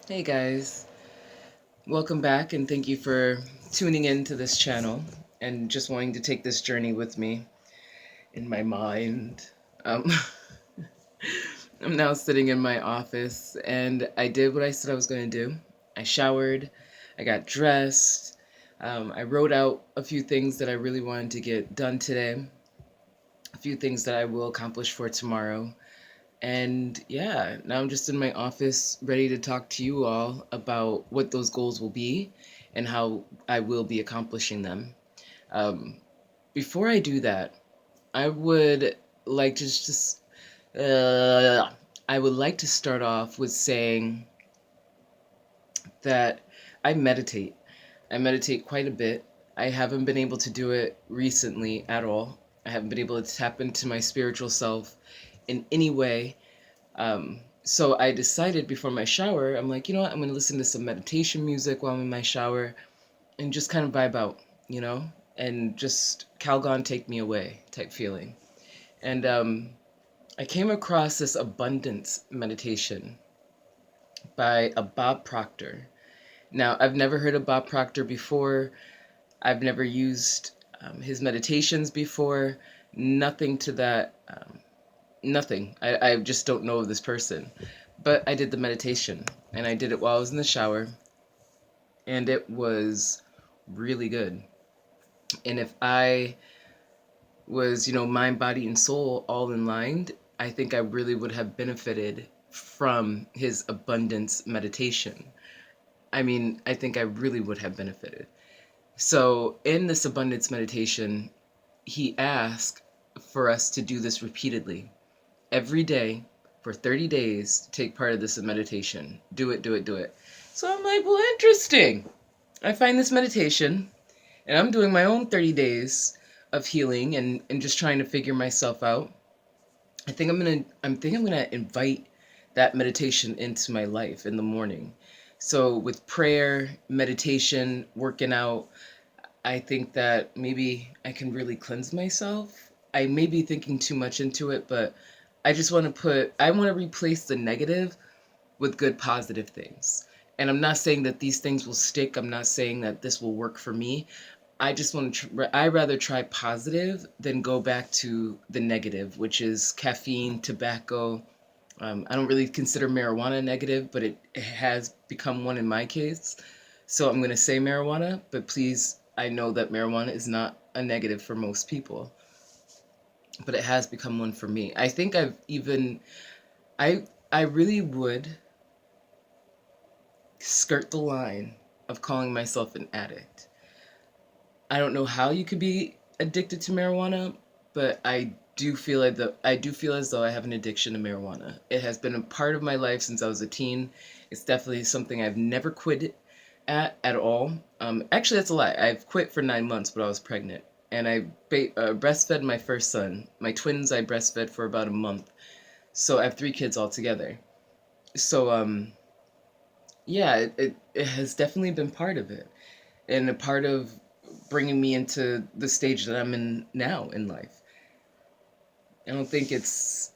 Hey guys, welcome back and thank you for tuning in to this channel and just wanting to take this journey with me in my mind. Um, I'm now sitting in my office and I did what I said I was going to do. I showered, I got dressed, I wrote out a few things that I really wanted to get done today, a few things that I will accomplish for tomorrow. And yeah, now I'm just in my office ready to talk to you all about what those goals will be and how I will be accomplishing them. Um, Before I do that, I would like to just, uh, I would like to start off with saying that I meditate. I meditate quite a bit. I haven't been able to do it recently at all. I haven't been able to tap into my spiritual self in any way. So I decided before my shower, I'm like, you know what? I'm going to listen to some meditation music while I'm in my shower and just kind of vibe out, you know, and just Calgon take me away type feeling. And I came across this abundance meditation by a Bob Proctor. Now, I've never heard of Bob Proctor before. I've never used his meditations before. Nothing to that. Nothing. I just don't know of this person. But I did the meditation and I did it while I was in the shower and it was really good. And if I was, mind, body, and soul all in line, I think I really would have benefited from his abundance meditation. I mean, I think I really would have benefited. So, in this abundance meditation, he asked for us to do this repeatedly every day for 30 days to take part of this meditation. Do it, do it, do it. So I'm like, well, interesting. I find this meditation and I'm doing my own 30 days of healing and just trying to figure myself out. I think I'm gonna invite that meditation into my life in the morning. So with prayer, meditation, working out, I think that maybe I can really cleanse myself. I may be thinking too much into it, but I want to replace the negative with good positive things. And I'm not saying that these things will stick. I'm not saying that this will work for me. I just want to, I rather try positive than go back to the negative, which is caffeine, tobacco. I don't really consider marijuana negative, but it has become one in my case. So I'm going to say marijuana, but please, I know that marijuana is not a negative for most people, but it has become one for me. I think I really would skirt the line of calling myself an addict. I don't know how you could be addicted to marijuana, but I do feel as though I have an addiction to marijuana. It has been a part of my life since I was a teen. It's definitely something I've never quit at all. Actually, that's a lie. I've quit for 9 months, but I was pregnant, and breastfed my first son. My twins I breastfed for about a month, so I have three kids altogether. So yeah, it has definitely been part of it, and a part of bringing me into the stage that I'm in now in life. I don't think it's.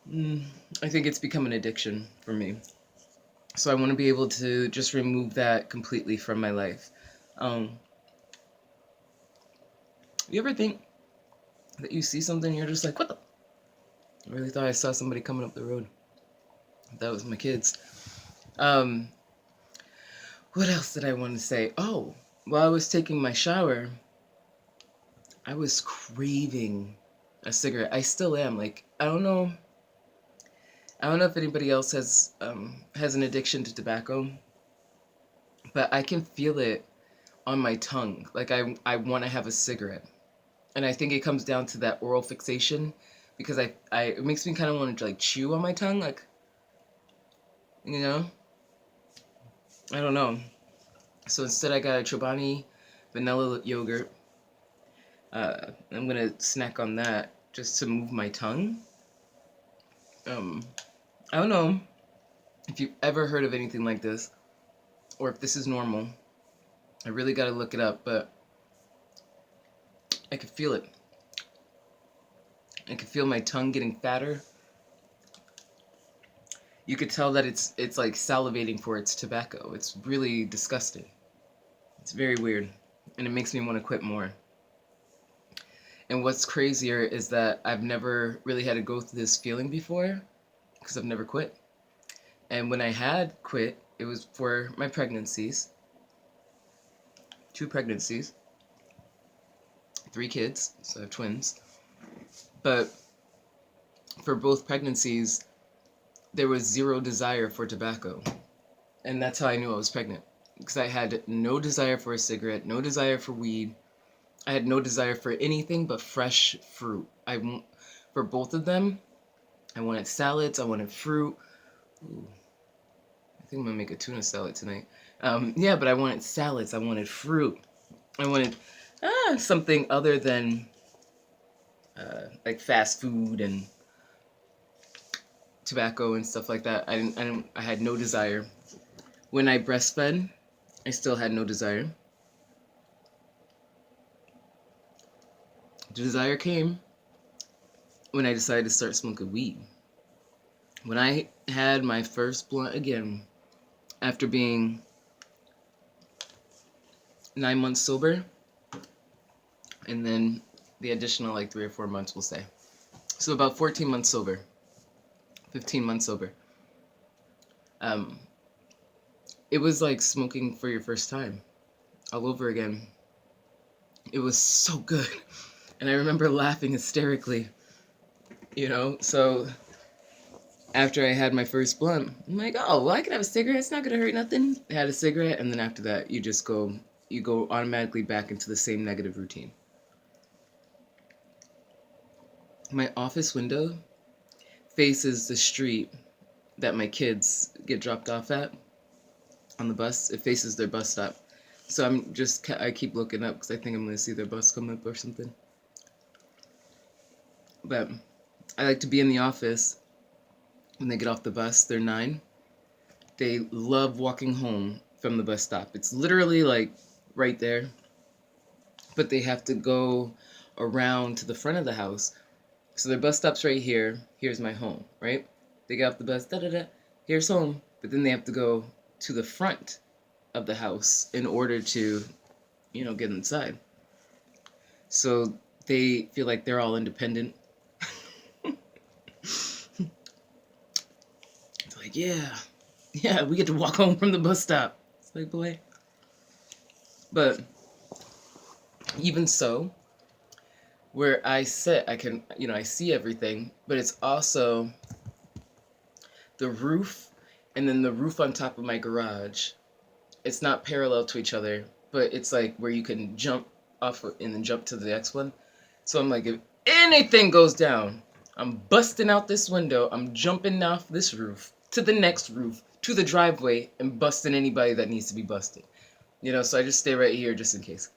Mm, I think it's become an addiction for me. So I want to be able to just remove that completely from my life. Um, you ever think that you see something and you're just like, what the? I really thought I saw somebody coming up the road. That was my kids. Um, what else did I want to say? Oh, while I was taking my shower, I was craving a cigarette. I still am. Like, I don't know. I don't know if anybody else has an addiction to tobacco, but I can feel it on my tongue. Like I want to have a cigarette, and I think it comes down to that oral fixation, because I it makes me kind of want to like chew on my tongue, like, you know. I don't know. So instead, I got a Chobani vanilla yogurt. I'm gonna snack on that just to move my tongue. Um, I don't know if you've ever heard of anything like this, or if this is normal. I really got to look it up, but I could feel it. I could feel my tongue getting fatter, You could tell that it's like salivating for its tobacco. It's really disgusting. It's very weird, and it makes me want to quit more. And what's crazier is that I've never really had to go through this feeling before because I've never quit. And when I had quit, it was for my pregnancies. 2 pregnancies. 3 kids, so I have twins. But for both pregnancies, there was zero desire for tobacco. And that's how I knew I was pregnant. Because I had no desire for a cigarette, no desire for weed. I had no desire for anything but fresh fruit. For both of them, I wanted salads, I wanted fruit. Ooh, I think I'm gonna make a tuna salad tonight. Yeah, but I wanted salads, I wanted fruit. I wanted something other than like fast food and tobacco and stuff like that. I had no desire. When I breastfed, I still had no desire. The desire came when I decided to start smoking weed. When I had my first blunt again, after being 9 months sober, and then the additional like 3 or 4 months, we'll say. So about 14 months sober, 15 months sober. It was like smoking for your first time, all over again. It was so good. And I remember laughing hysterically, so after I had my first blunt, I'm like, oh, well, I can have a cigarette. It's not going to hurt nothing. I had a cigarette, and then after that, you go automatically back into the same negative routine. My office window faces the street that my kids get dropped off at on the bus. It faces their bus stop. So I keep looking up because I think I'm going to see their bus come up or something. But I like to be in the office when they get off the bus. They're 9. They love walking home from the bus stop. It's literally like right there. But they have to go around to the front of the house. So their bus stop's right here. Here's my home, right? They get off the bus, here's home. But then they have to go to the front of the house in order to, get inside. So they feel like they're all independent. It's like, yeah, we get to walk home from the bus stop. It's like, boy. But even so, where I sit, I can, I see everything, but it's also the roof and then the roof on top of my garage. It's not parallel to each other, but it's like where you can jump off and then jump to the next one. So I'm like, if anything goes down, I'm busting out this window, I'm jumping off this roof to the next roof, to the driveway, and busting anybody that needs to be busted. So I just stay right here just in case.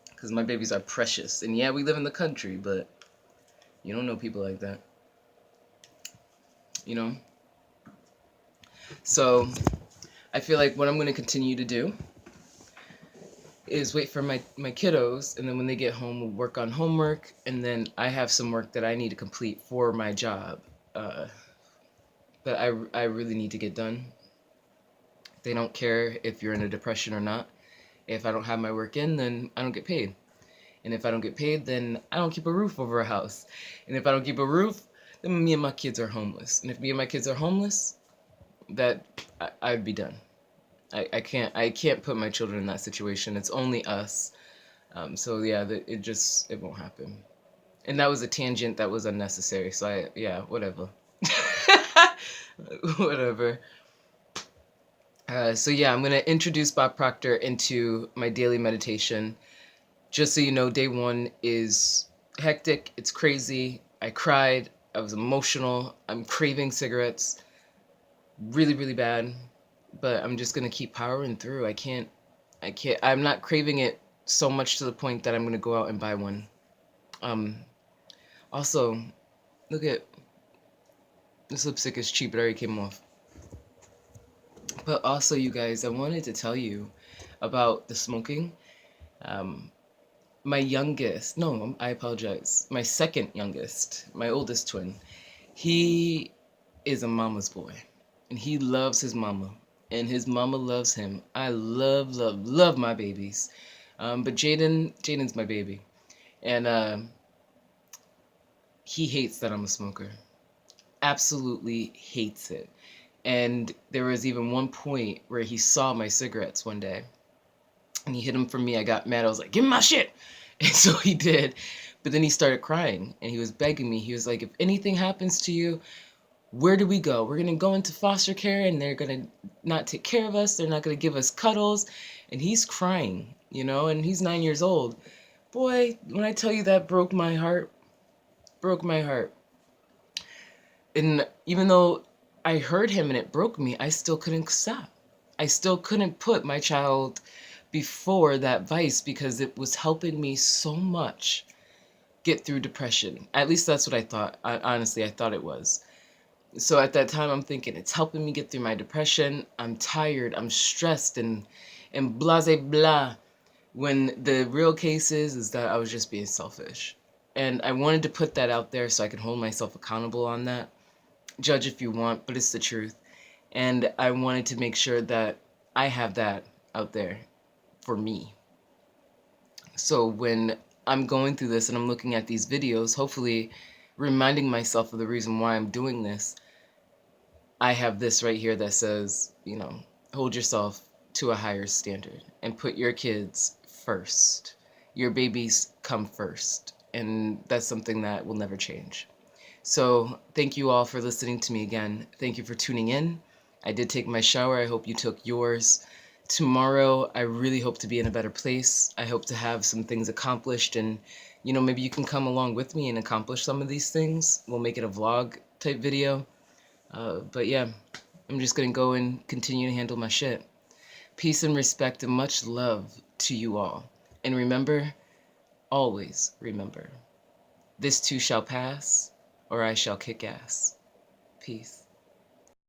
Because my babies are precious. And yeah, we live in the country, but you don't know people like that. So I feel like what I'm going to continue to do is wait for my kiddos, and then when they get home, we'll work on homework, and then I have some work that I need to complete for my job that I really need to get done. They don't care if you're in a depression or not. If I don't have my work in, then I don't get paid. And if I don't get paid, then I don't keep a roof over a house. And if I don't keep a roof, then me and my kids are homeless. And if me and my kids are homeless, I'd be done. I can't put my children in that situation. It's only us. So yeah, it won't happen. And that was a tangent that was unnecessary. So whatever. Whatever. So yeah, I'm going to introduce Bob Proctor into my daily meditation. Just so you know, day 1 is hectic. It's crazy. I cried. I was emotional. I'm craving cigarettes really, really bad. But I'm just going to keep powering through. I'm not craving it so much to the point that I'm going to go out and buy one. Also, look at this lipstick is cheap. It already came off. But also, you guys, I wanted to tell you about the smoking. My second youngest, my oldest twin, he is a mama's boy. and he loves his mama, and his mama loves him. I love, love, love my babies. But Jaden's my baby, and he hates that I'm a smoker. Absolutely hates it. And there was even one point where he saw my cigarettes one day, and he hid them from me. I got mad. I was like, "Give me my shit," and so he did. But then he started crying, and he was begging me. He was like, "If anything happens to you, where do we go? We're gonna go into foster care, and they're gonna not take care of us. They're not gonna give us cuddles." And he's crying, and he's 9 years old. Boy, when I tell you that broke my heart, broke my heart. And even though I heard him and it broke me, I still couldn't stop. I still couldn't put my child before that vice because it was helping me so much get through depression. At least that's what I thought. Honestly, I thought it was. So at that time, I'm thinking it's helping me get through my depression. I'm tired. I'm stressed and blase blah. When the real case is that I was just being selfish. And I wanted to put that out there so I could hold myself accountable on that. Judge if you want, but it's the truth. And I wanted to make sure that I have that out there for me. So when I'm going through this and I'm looking at these videos, hopefully reminding myself of the reason why I'm doing this, I have this right here that says, hold yourself to a higher standard and put your kids first. Your babies come first. And that's something that will never change. So thank you all for listening to me again. Thank you for tuning in. I did take my shower. I hope you took yours. Tomorrow, I really hope to be in a better place. I hope to have some things accomplished, and maybe you can come along with me and accomplish some of these things. We'll make it a vlog type video. But yeah, I'm just gonna go and continue to handle my shit. Peace and respect and much love to you all. And remember, always remember, this too shall pass, or I shall kick ass. Peace.